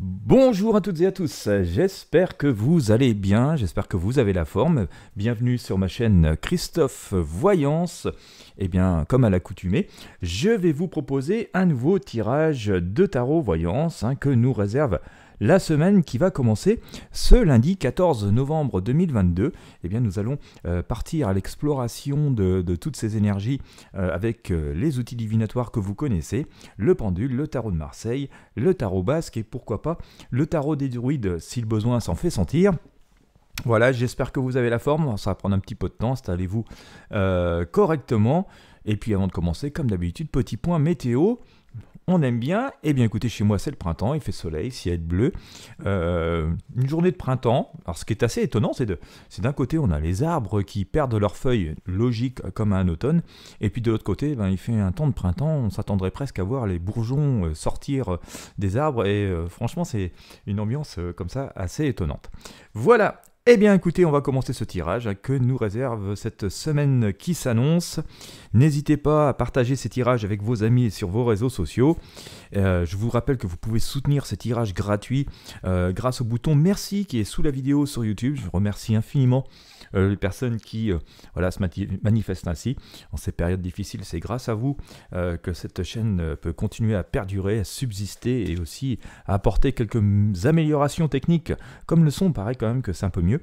Bonjour à toutes et à tous, j'espère que vous allez bien, j'espère que vous avez la forme. Bienvenue sur ma chaîne Christophe Voyance. Et bien, comme à l'accoutumée, je vais vous proposer un nouveau tirage de tarot voyance que nous réserve la semaine qui va commencer ce lundi 14 novembre 2022. Eh bien, nous allons partir à l'exploration de toutes ces énergies avec les outils divinatoires que vous connaissez, le pendule, le tarot de Marseille, le tarot basque et pourquoi pas le tarot des druides si le besoin s'en fait sentir. Voilà, j'espère que vous avez la forme, ça va prendre un petit peu de temps, installez-vous correctement. Et puis avant de commencer, comme d'habitude, petit point météo. On aime bien, eh bien écoutez, chez moi c'est le printemps, il fait soleil, ciel bleu, une journée de printemps. Alors ce qui est assez étonnant, c'est d'un côté on a les arbres qui perdent leurs feuilles, logique comme un automne, et puis de l'autre côté il fait un temps de printemps, on s'attendrait presque à voir les bourgeons sortir des arbres, et franchement c'est une ambiance comme ça assez étonnante. Voilà. Eh bien écoutez, on va commencer ce tirage que nous réserve cette semaine qui s'annonce. N'hésitez pas à partager ces tirages avec vos amis et sur vos réseaux sociaux. Je vous rappelle que vous pouvez soutenir ces tirages gratuits grâce au bouton merci qui est sous la vidéo sur YouTube. Je remercie infiniment les personnes qui se manifestent ainsi. En ces périodes difficiles, c'est grâce à vous que cette chaîne peut continuer à perdurer, à subsister et aussi à apporter quelques améliorations techniques comme le son, paraît quand même que c'est un peu mieux.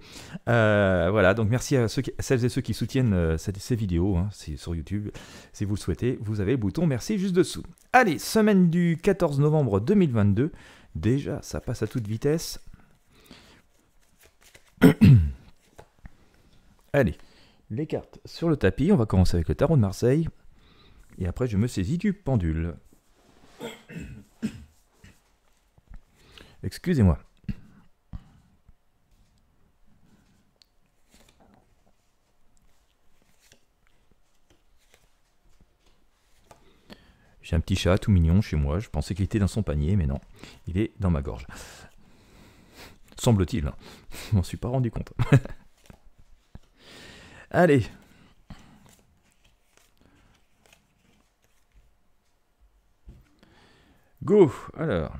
Voilà, donc merci à celles et ceux qui soutiennent ces vidéos sur YouTube. Si vous le souhaitez, vous avez le bouton merci juste dessous. Allez, semaine du 14 novembre 2022. Déjà, ça passe à toute vitesse. Allez, les cartes sur le tapis. On va commencer avec le tarot de Marseille. Et après, je me saisis du pendule. Excusez-moi. J'ai un petit chat tout mignon chez moi. Je pensais qu'il était dans son panier, mais non. Il est dans ma gorge. Semble-t-il. Je m'en suis pas rendu compte. Allez. Go. Alors.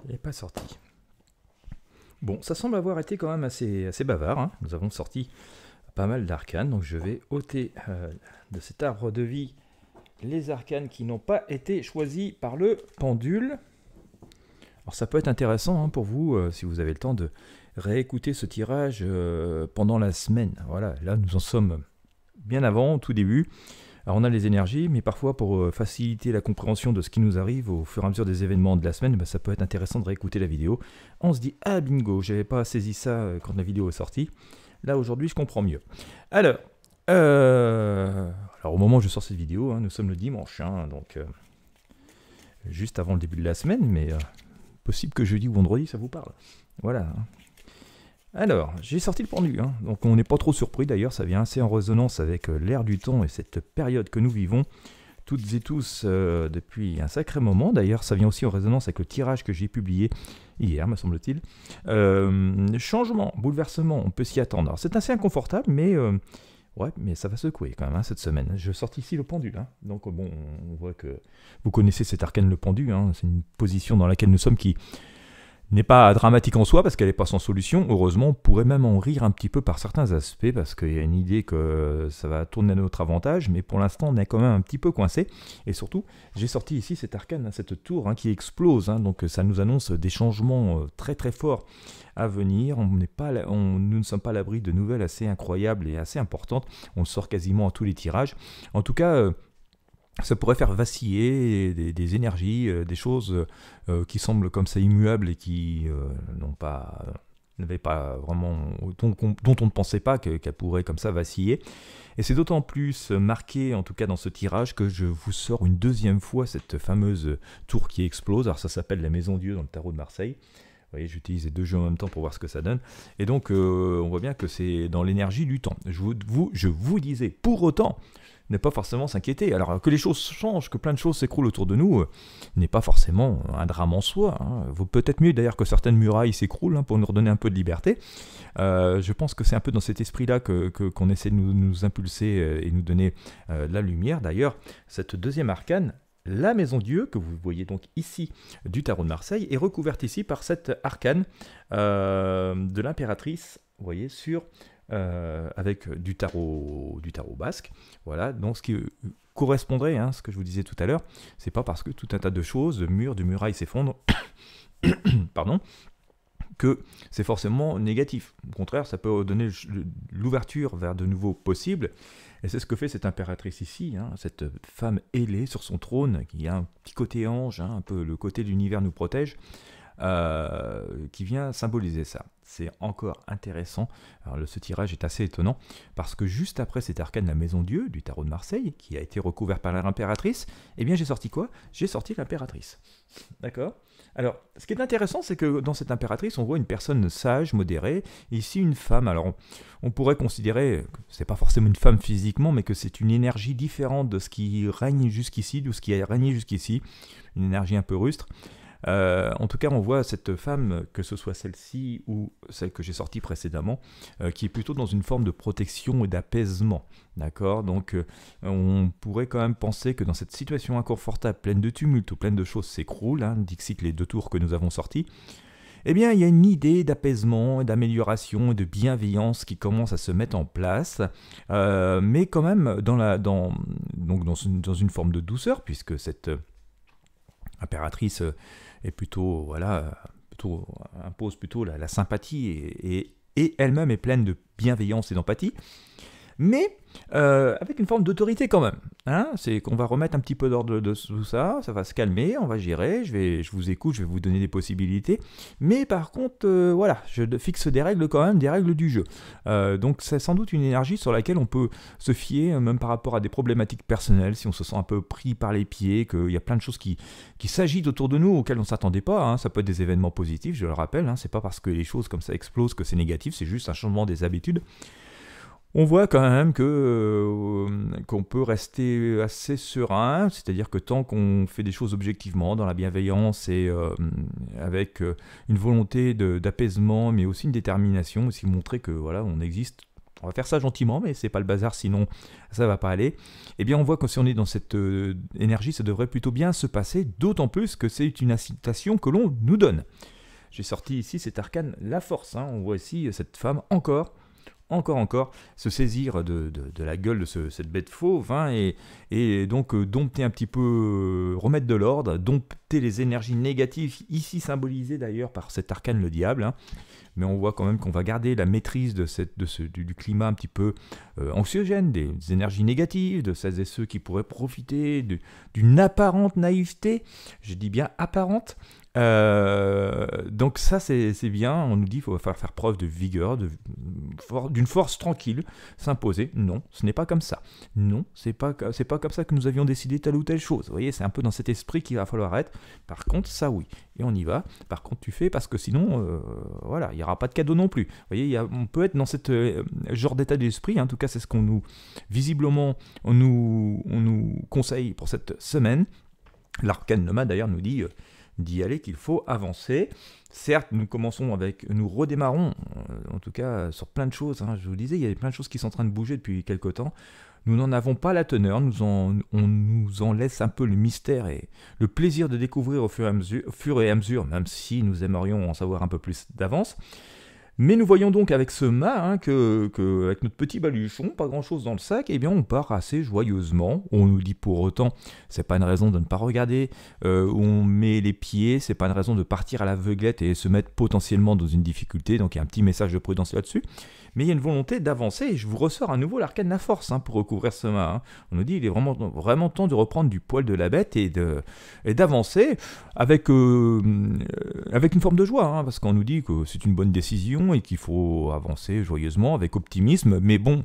Il n'est pas sorti. Bon, ça semble avoir été quand même assez bavard. Nous avons sorti pas mal d'arcanes. Donc je vais ôter de cet arbre de vie les arcanes qui n'ont pas été choisis par le pendule. Alors ça peut être intéressant pour vous, si vous avez le temps de réécouter ce tirage pendant la semaine. Voilà, là nous en sommes bien avant, au tout début. Alors on a les énergies, mais parfois pour faciliter la compréhension de ce qui nous arrive au fur et à mesure des événements de la semaine, ça peut être intéressant de réécouter la vidéo. On se dit, ah bingo, j'avais pas saisi ça quand la vidéo est sortie. Là aujourd'hui je comprends mieux. Alors au moment où je sors cette vidéo, nous sommes le dimanche, donc juste avant le début de la semaine, mais possible que jeudi ou vendredi ça vous parle. Voilà. Alors, j'ai sorti le pendu, donc on n'est pas trop surpris d'ailleurs, ça vient assez en résonance avec l'air du temps et cette période que nous vivons, toutes et tous depuis un sacré moment. D'ailleurs, ça vient aussi en résonance avec le tirage que j'ai publié hier, me semble-t-il. Changement, bouleversement, on peut s'y attendre. C'est assez inconfortable, mais Ouais, mais ça va secouer quand même cette semaine. Je sors ici le pendu. Donc bon, on voit que vous connaissez cet arcane le pendu. C'est une position dans laquelle nous sommes qui n'est pas dramatique en soi parce qu'elle n'est pas sans solution. Heureusement, on pourrait même en rire un petit peu par certains aspects parce qu'il y a une idée que ça va tourner à notre avantage, mais pour l'instant, on est quand même un petit peu coincé. Et surtout, j'ai sorti ici cet arcane, cette tour qui explose. Donc ça nous annonce des changements très très forts à venir. Nous ne sommes pas à l'abri de nouvelles assez incroyables et assez importantes. On le sort quasiment à tous les tirages. En tout cas, ça pourrait faire vaciller des énergies, des choses qui semblent comme ça immuables et qui n'avaient pas vraiment, dont on ne pensait pas qu'elles pourraient comme ça vaciller. Et c'est d'autant plus marqué, en tout cas dans ce tirage, que je vous sors une deuxième fois cette fameuse tour qui explose. Alors ça s'appelle la Maison Dieu dans le tarot de Marseille. Vous voyez, j'utilise les deux jeux en même temps pour voir ce que ça donne. Et donc, on voit bien que c'est dans l'énergie du temps. Je vous disais, pour autant, ne pas forcément s'inquiéter. Alors que les choses changent, que plein de choses s'écroulent autour de nous, n'est pas forcément un drame en soi. Vaut peut-être mieux d'ailleurs que certaines murailles s'écroulent pour nous redonner un peu de liberté. Je pense que c'est un peu dans cet esprit-là qu'on essaie de nous impulser et nous donner de la lumière. D'ailleurs, cette deuxième arcane, la Maison Dieu, que vous voyez donc ici du tarot de Marseille, est recouverte ici par cette arcane de l'impératrice, vous voyez, avec du tarot basque. Voilà, donc ce qui correspondrait, ce que je vous disais tout à l'heure, c'est pas parce que tout un tas de choses, de murs, de murailles s'effondrent, pardon, que c'est forcément négatif. Au contraire, ça peut donner l'ouverture vers de nouveaux possibles. Et c'est ce que fait cette impératrice ici, cette femme ailée sur son trône, qui a un petit côté ange, un peu le côté de l'univers nous protège, qui vient symboliser ça. C'est encore intéressant. Alors, ce tirage est assez étonnant, parce que juste après cet arcane, la Maison Dieu, du tarot de Marseille, qui a été recouvert par l'impératrice, eh bien j'ai sorti quoi? J'ai sorti l'impératrice. D'accord? Alors, ce qui est intéressant, c'est que dans cette impératrice, on voit une personne sage, modérée, et ici une femme. Alors, on pourrait considérer que c'est pas forcément une femme physiquement, mais que c'est une énergie différente de ce qui règne jusqu'ici, de ce qui a régné jusqu'ici, une énergie un peu rustre. En tout cas, on voit cette femme, que ce soit celle-ci ou celle que j'ai sortie précédemment, qui est plutôt dans une forme de protection et d'apaisement. D'accord? Donc, on pourrait quand même penser que dans cette situation inconfortable, pleine de tumulte, où plein de choses s'écroulent, dixit les deux tours que nous avons sortis, eh bien, il y a une idée d'apaisement, d'amélioration et de bienveillance qui commence à se mettre en place, mais quand même dans une forme de douceur, puisque cette impératrice est plutôt, impose plutôt la sympathie et elle-même est pleine de bienveillance et d'empathie, mais avec une forme d'autorité quand même. C'est qu'on va remettre un petit peu d'ordre de tout ça, ça va se calmer, on va gérer, je vous écoute, je vais vous donner des possibilités, mais par contre, je fixe des règles quand même, des règles du jeu. Donc c'est sans doute une énergie sur laquelle on peut se fier, même par rapport à des problématiques personnelles, si on se sent un peu pris par les pieds, qu'il y a plein de choses qui s'agitent autour de nous, auxquelles on ne s'attendait pas. Ça peut être des événements positifs, je le rappelle, c'est pas parce que les choses comme ça explosent que c'est négatif, c'est juste un changement des habitudes. On voit quand même qu'on peut rester assez serein, c'est-à-dire que tant qu'on fait des choses objectivement, dans la bienveillance et avec une volonté d'apaisement, mais aussi une détermination, aussi montrer que voilà, on existe. On va faire ça gentiment, mais c'est pas le bazar, sinon ça va pas aller. Eh bien, on voit que si on est dans cette énergie, ça devrait plutôt bien se passer, d'autant plus que c'est une incitation que l'on nous donne. J'ai sorti ici cet arcane, la force. On voit ici cette femme encore, se saisir de la gueule de cette bête fauve, et donc dompter un petit peu, remettre de l'ordre, dompter les énergies négatives, ici symbolisées d'ailleurs par cet arcane le diable, mais on voit quand même qu'on va garder la maîtrise du climat un petit peu anxiogène, des énergies négatives, de celles et ceux qui pourraient profiter d'une apparente naïveté, je dis bien apparente. Donc ça c'est bien, on nous dit qu'il faut faire preuve de vigueur, d'une force tranquille, s'imposer. Non, ce n'est pas comme ça. Non, c'est pas comme ça que nous avions décidé telle ou telle chose. Vous voyez, c'est un peu dans cet esprit qu'il va falloir être. Par contre, ça oui, et on y va. Par contre, tu fais parce que sinon, il n'y aura pas de cadeau non plus. Vous voyez, on peut être dans cette genre d'état d'esprit. En tout cas, c'est ce qu'on nous, visiblement, on nous conseille pour cette semaine. L'arcane nomade d'ailleurs nous dit d'y aller qu'il faut avancer. Certes, nous redémarrons, en tout cas sur plein de choses, hein. Je vous disais, il y a plein de choses qui sont en train de bouger depuis quelque temps. Nous n'en avons pas la teneur, on nous en laisse un peu le mystère et le plaisir de découvrir au fur et à mesure, même si nous aimerions en savoir un peu plus d'avance. Mais nous voyons donc avec ce mât avec notre petit baluchon, pas grand chose dans le sac, eh bien on part assez joyeusement. On nous dit pour autant, c'est pas une raison de ne pas regarder où on met les pieds, c'est pas une raison de partir à l'aveuglette et se mettre potentiellement dans une difficulté, donc il y a un petit message de prudence là-dessus. Mais il y a une volonté d'avancer, et je vous ressors à nouveau l'arcane de la force pour recouvrir ce mât. On nous dit il est vraiment temps de reprendre du poil de la bête et d'avancer avec une forme de joie, parce qu'on nous dit que c'est une bonne décision et qu'il faut avancer joyeusement avec optimisme. Mais bon,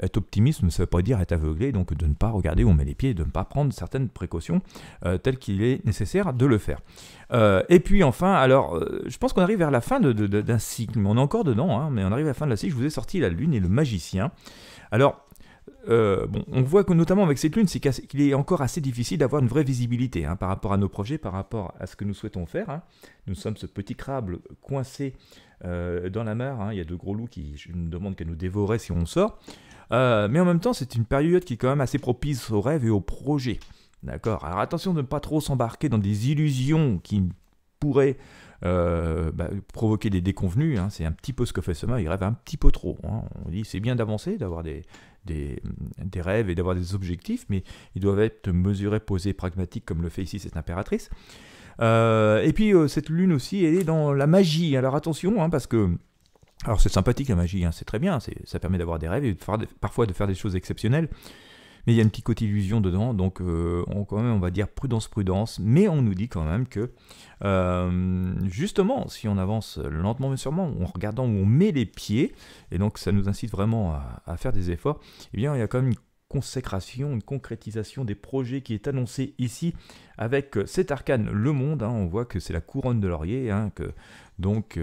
être optimiste, ça ne veut pas dire être aveuglé, donc de ne pas regarder où on met les pieds, de ne pas prendre certaines précautions telles qu'il est nécessaire de le faire. Et puis enfin, alors, je pense qu'on arrive vers la fin d'un cycle, mais on est encore dedans, mais on arrive à la fin de la cycle. Je vous ai sorti la Lune et le Magicien. Alors, on voit que notamment avec cette Lune, c'est qu'il est encore assez difficile d'avoir une vraie visibilité par rapport à nos projets, par rapport à ce que nous souhaitons faire. Nous sommes ce petit crabe coincé dans la mare. Il y a 2 gros loups qui me demandent qu'à nous dévorer si on sort. Mais en même temps, c'est une période qui est quand même assez propice aux rêves et aux projets. D'accord. Alors attention de ne pas trop s'embarquer dans des illusions qui pourraient provoquer des déconvenues. C'est un petit peu ce que fait ce mât, il rêve un petit peu trop. On dit c'est bien d'avancer, d'avoir des rêves et d'avoir des objectifs, mais ils doivent être mesurés, posés, pragmatiques, comme le fait ici cette impératrice. Et puis cette lune aussi, elle est dans la magie. Alors attention, parce que alors c'est sympathique la magie, c'est très bien, ça permet d'avoir des rêves et parfois de faire des choses exceptionnelles, mais il y a une petite côté illusion dedans, donc quand même on va dire prudence, mais on nous dit quand même que justement si on avance lentement mais sûrement, en regardant où on met les pieds, et donc ça nous incite vraiment à faire des efforts, eh bien il y a quand même une consécration, une concrétisation des projets qui est annoncée ici avec cet arcane le monde. On voit que c'est la couronne de laurier, donc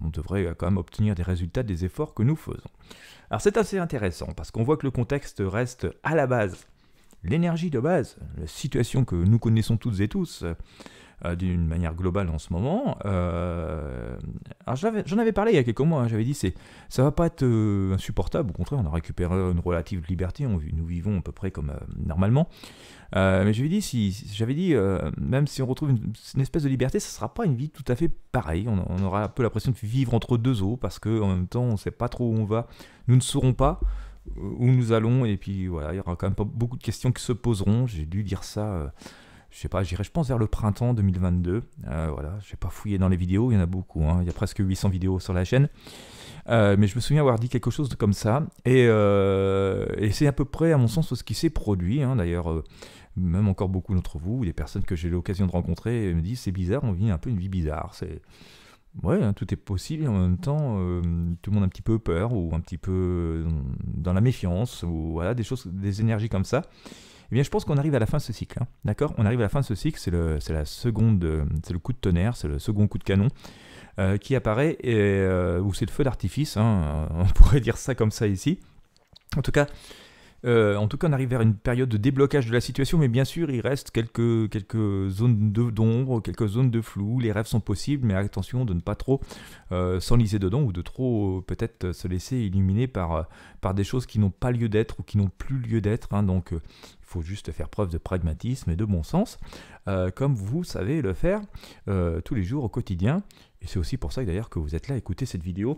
on devrait quand même obtenir des résultats des efforts que nous faisons. Alors c'est assez intéressant parce qu'on voit que le contexte reste à la base, l'énergie de base, la situation que nous connaissons toutes et tous d'une manière globale en ce moment. Alors j'en avais parlé il y a quelques mois, j'avais dit ça va pas être insupportable, au contraire on a récupéré une relative liberté, nous vivons à peu près comme normalement. Mais j'avais dit, même si on retrouve une espèce de liberté, ça ne sera pas une vie tout à fait pareille. On aura un peu l'impression de vivre entre 2 eaux, parce qu'en même temps, on ne sait pas trop où on va. Nous ne saurons pas où nous allons, et puis voilà, il y aura quand même pas beaucoup de questions qui se poseront. J'ai dû dire ça, je sais pas, je pense vers le printemps 2022. Voilà, je n'ai pas fouillé dans les vidéos, il y en a beaucoup, il y a presque 800 vidéos sur la chaîne. Mais je me souviens avoir dit quelque chose comme ça, et c'est à peu près, à mon sens, ce qui s'est produit. D'ailleurs, même encore beaucoup d'entre vous, ou des personnes que j'ai eu l'occasion de rencontrer, me disent c'est bizarre, on vit un peu une vie bizarre. Ouais, tout est possible, et en même temps, tout le monde a un petit peu peur, ou un petit peu dans la méfiance, ou voilà, des énergies comme ça. Eh bien, je pense qu'on arrive à la fin de ce cycle, d'accord ? On arrive à la fin de ce cycle, c'est le coup de tonnerre, c'est le second coup de canon qui apparaît, ou c'est le feu d'artifice, on pourrait dire ça comme ça ici. En tout cas, on arrive vers une période de déblocage de la situation, mais bien sûr, il reste quelques zones d'ombre, quelques zones de flou. Les rêves sont possibles, mais attention de ne pas trop s'enliser dedans, ou de trop peut-être se laisser illuminer par des choses qui n'ont pas lieu d'être ou qui n'ont plus lieu d'être. Donc, il faut juste faire preuve de pragmatisme et de bon sens, comme vous savez le faire tous les jours au quotidien. Et c'est aussi pour ça d'ailleurs que vous êtes là à écouter cette vidéo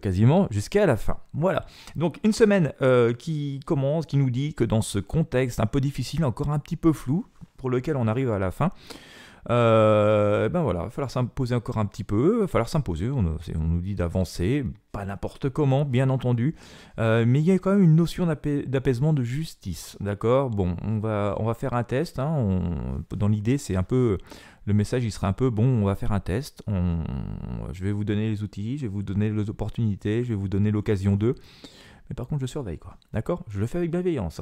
quasiment jusqu'à la fin. Voilà, donc une semaine qui commence, qui nous dit que dans ce contexte un peu difficile, encore un petit peu flou, pour lequel on arrive à la fin, voilà, il va falloir s'imposer encore un petit peu, il va falloir s'imposer, on nous dit d'avancer, pas n'importe comment, bien entendu, mais il y a quand même une notion d'apaisement, de justice, d'accord ? Bon, on va faire un test, dans l'idée c'est un peu... Le message, il sera un peu, bon, on va faire un test, je vais vous donner les outils, je vais vous donner les opportunités, je vais vous donner l'occasion d'eux. Mais par contre, je surveille, quoi. D'accord ? Je le fais avec bienveillance.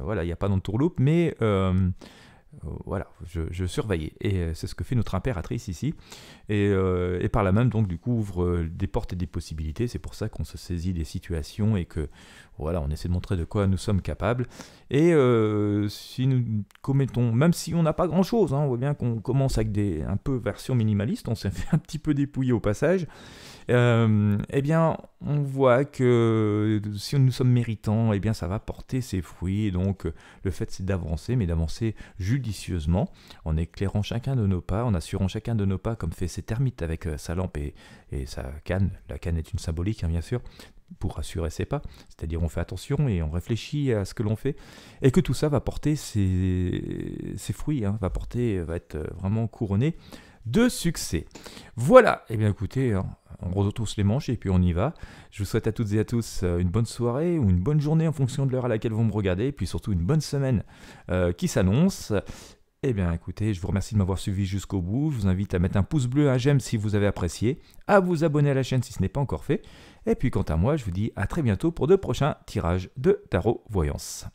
Voilà, il n'y a pas d'entourloupe, mais Voilà, je surveillais. Et c'est ce que fait notre impératrice ici. Et par là même, donc, du coup, ouvre des portes et des possibilités. C'est pour ça qu'on se saisit des situations et que, voilà, on essaie de montrer de quoi nous sommes capables. Et si nous commettons, même si on n'a pas grand-chose, hein, on voit bien qu'on commence avec un peu version minimaliste, on s'est fait un petit peu dépouiller au passage. Eh bien, on voit que si nous sommes méritants, eh bien, ça va porter ses fruits. Donc, le fait, c'est d'avancer, mais d'avancer judicieusement, en éclairant chacun de nos pas, en assurant chacun de nos pas, comme fait cet ermite avec sa lampe et sa canne. La canne est une symbolique, hein, bien sûr, pour assurer ses pas. C'est-à-dire, on fait attention et on réfléchit à ce que l'on fait, et que tout ça va porter ses fruits, hein, va être vraiment couronné de succès. Voilà, et bien écoutez, hein, on retrousse les manches et puis on y va. Je vous souhaite à toutes et à tous une bonne soirée ou une bonne journée en fonction de l'heure à laquelle vous me regardez, et puis surtout une bonne semaine qui s'annonce. Eh bien écoutez, je vous remercie de m'avoir suivi jusqu'au bout. Je vous invite à mettre un pouce bleu, un j'aime si vous avez apprécié, à vous abonner à la chaîne si ce n'est pas encore fait. Et puis quant à moi, je vous dis à très bientôt pour de prochains tirages de tarot voyance.